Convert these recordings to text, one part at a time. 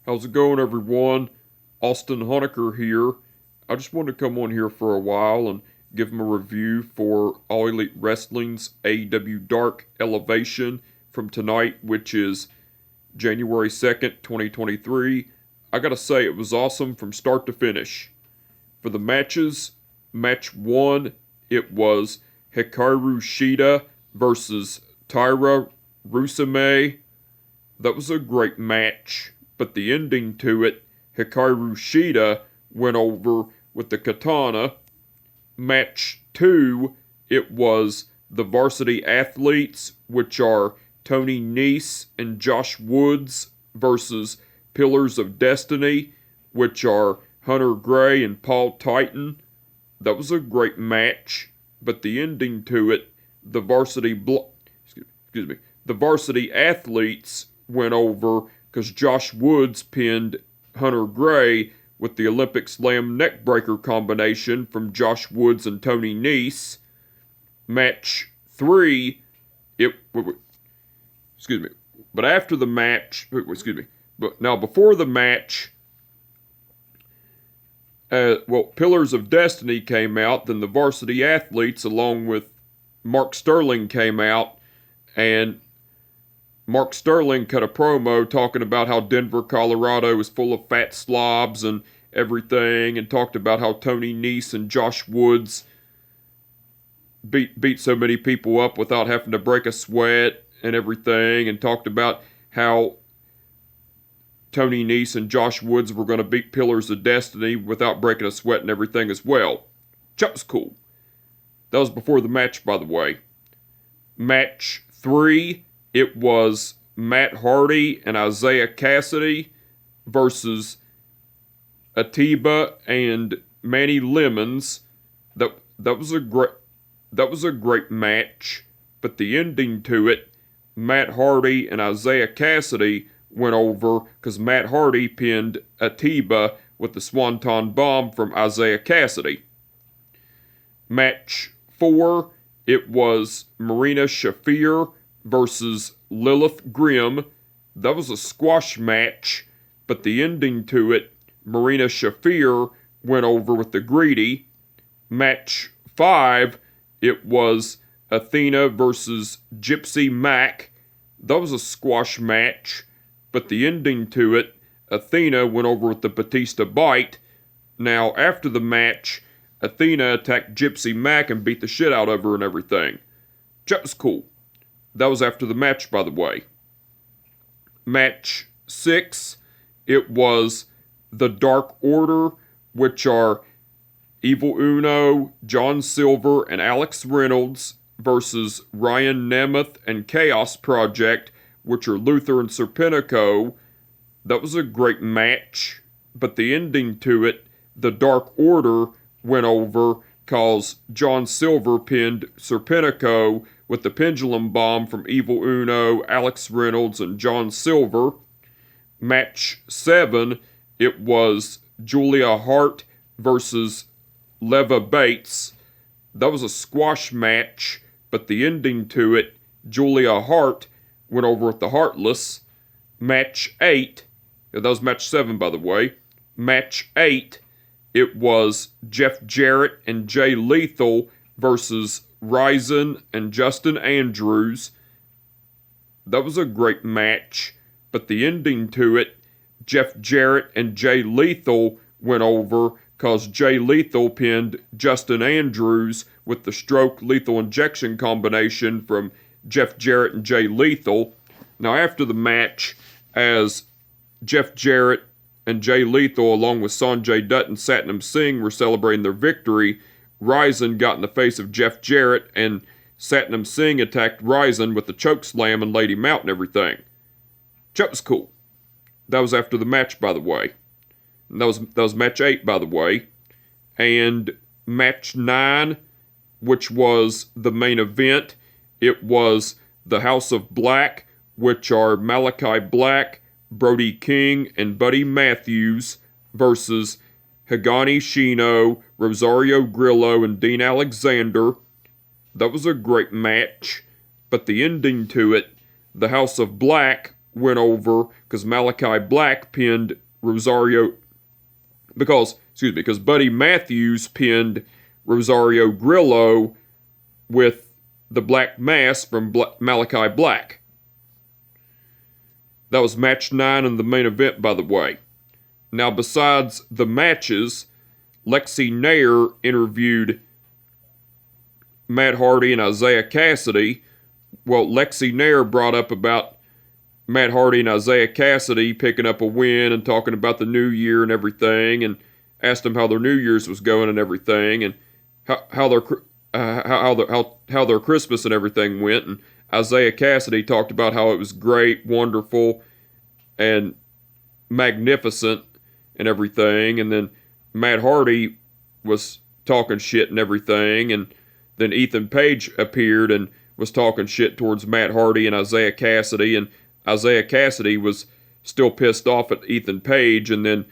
How's it going, everyone? Austin Honecker here. I just wanted to come on here for a while and give them a review for All Elite Wrestling's AEW Dark Elevation from tonight, which is January 2nd, 2023. I gotta say, it was awesome from start to finish. For the matches, match 1, it was Hikaru Shida versus Taira Rusame. That was a great match, but the ending to it, Hikaru Shida went over with the katana. Match 2, it was the Varsity Athletes, which are Tony Nese and Josh Woods versus Pillars of Destiny, which are Hunter Gray and Paul Titan. That was a great match, but the ending to it, the the Varsity Athletes went over because Josh Woods pinned Hunter Gray with the Olympic Slam neckbreaker combination from Josh Woods and Tony Nese. Match 3, but after the match, but now before the match, Pillars of Destiny came out, then the Varsity Athletes along with Mark Sterling came out, and Mark Sterling cut a promo talking about how Denver, Colorado is full of fat slobs and everything, and talked about how Tony Nese and Josh Woods beat so many people up without having to break a sweat and everything, and talked about how Tony Nese and Josh Woods were going to beat Pillars of Destiny without breaking a sweat and everything as well. That was cool. That was before the match, by the way. Match 3, it was Matt Hardy and Isaiah Cassidy versus Atiba and Manny Lemons. That was a great match, but the ending to it, Matt Hardy and Isaiah Cassidy went over because Matt Hardy pinned Atiba with the Swanton Bomb from Isaiah Cassidy. Match 4, it was Marina Shafir versus Lilith Grimm. That was a squash match, but the ending to it, Marina Shafir went over with the Greedy. Match 5, it was Athena versus Gypsy Mac. That was a squash match, but the ending to it, Athena went over with the Batista Bite. Now, after the match, Athena attacked Gypsy Mac and beat the shit out of her and everything. That was cool. That was after the match, by the way. Match 6, it was the Dark Order, which are Evil Uno, John Silver, and Alex Reynolds versus Ryan Nemeth and Chaos Project, which are Luther and Serpentico. That was a great match, but the ending to it, the Dark Order went over cause John Silver pinned Serpentico with the Pendulum Bomb from Evil Uno, Alex Reynolds, and John Silver. Match 7, it was Julia Hart versus Leva Bates. That was a squash match, but the ending to it, Julia Hart went over with the Heartless. Match 8, that was match 7, by the way. Match 8, it was Jeff Jarrett and Jay Lethal versus Ryzen and Justin Andrews. That was a great match, but the ending to it, Jeff Jarrett and Jay Lethal went over cause Jay Lethal pinned Justin Andrews with the stroke lethal injection combination from Jeff Jarrett and Jay Lethal. Now, after the match, as Jeff Jarrett and Jay Lethal, along with Sanjay Dutt and Satnam Singh, were celebrating their victory, Ryzen got in the face of Jeff Jarrett, and Satnam Singh attacked Ryzen with the choke slam and laid him out and everything. That was cool. That was after the match, by the way. And that was match 8, by the way. And match 9, which was the main event, it was the House of Black, which are Malachi Black, Brody King, and Buddy Matthews versus Hagani Shino, Rosario Grillo, and Dean Alexander. That was a great match, but the ending to it, the House of Black went over because Malachi Black pinned Rosario, because Buddy Matthews pinned Rosario Grillo with the Black Mass from Malachi Black. That was match 9 in the main event, by the way. Now, besides the matches, Lexi Nair interviewed Matt Hardy and Isaiah Cassidy. Well, Lexi Nair brought up about Matt Hardy and Isaiah Cassidy picking up a win and talking about the new year and everything, and asked them how their New Year's was going and everything, and how their Christmas and everything went. And Isaiah Cassidy talked about how it was great, wonderful, and magnificent and everything. And then Matt Hardy was talking shit and everything, and then Ethan Page appeared and was talking shit towards Matt Hardy and Isaiah Cassidy, and Isaiah Cassidy was still pissed off at Ethan Page, and then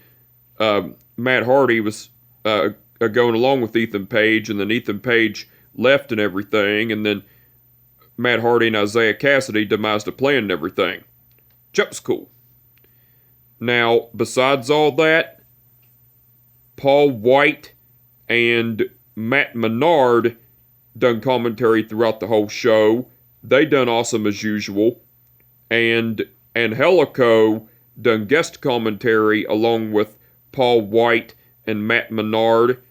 Matt Hardy was going along with Ethan Page, and then Ethan Page left and everything, and then Matt Hardy and Isaiah Cassidy demised a plan and everything. Chuck's cool. Now, besides all that, Paul White and Matt Menard done commentary throughout the whole show. They done awesome as usual. And Angelico done guest commentary along with Paul White and Matt Menard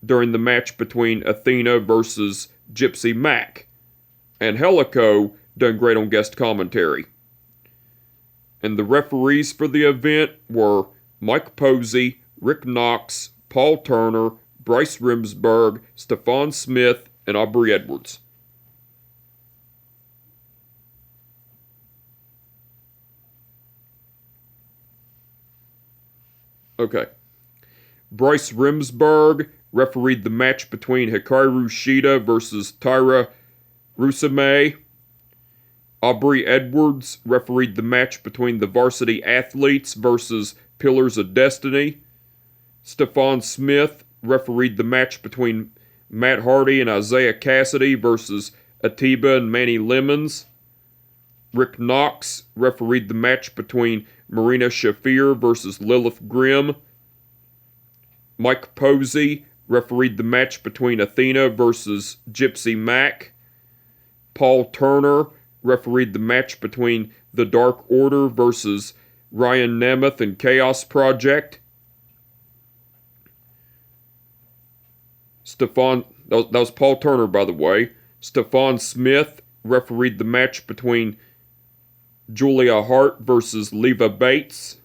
during the match between Athena versus Gypsy Mac. Angelico done great on guest commentary. And the referees for the event were Mike Posey, Rick Knox, Paul Turner, Bryce Remsburg, Stephon Smith, and Aubrey Edwards. Okay. Bryce Remsburg refereed the match between Hikaru Shida versus Taira Rusame. Aubrey Edwards refereed the match between the Varsity Athletes versus Pillars of Destiny. Stephon Smith refereed the match between Matt Hardy and Isaiah Cassidy versus Atiba and Manny Lemons. Rick Knox refereed the match between Marina Shafir versus Lilith Grimm. Mike Posey refereed the match between Athena versus Gypsy Mac. Paul Turner refereed the match between the Dark Order versus Ryan Nemeth and Chaos Project. That was Paul Turner, by the way. Stephon Smith refereed the match between Julia Hart versus Leva Bates.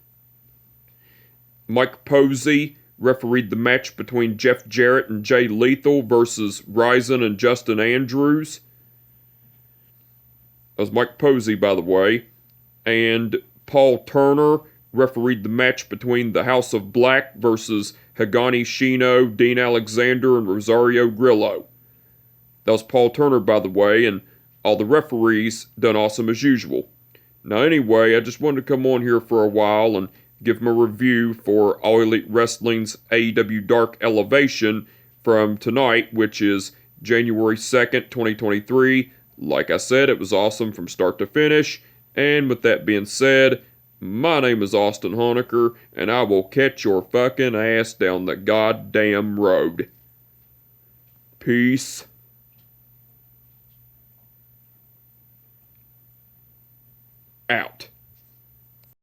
Mike Posey refereed the match between Jeff Jarrett and Jay Lethal versus Ryzen and Justin Andrews. That was Mike Posey, by the way. And Paul Turner refereed the match between the House of Black versus Hagani Shino, Dean Alexander, and Rosario Grillo. That was Paul Turner, by the way, and all the referees done awesome as usual. Now anyway, I just wanted to come on here for a while and give them a review for All Elite Wrestling's AEW Dark Elevation from tonight, which is January 2nd, 2023. Like I said, it was awesome from start to finish. And with that being said, my name is Austin Honecker, and I will catch your fucking ass down the goddamn road. Peace out.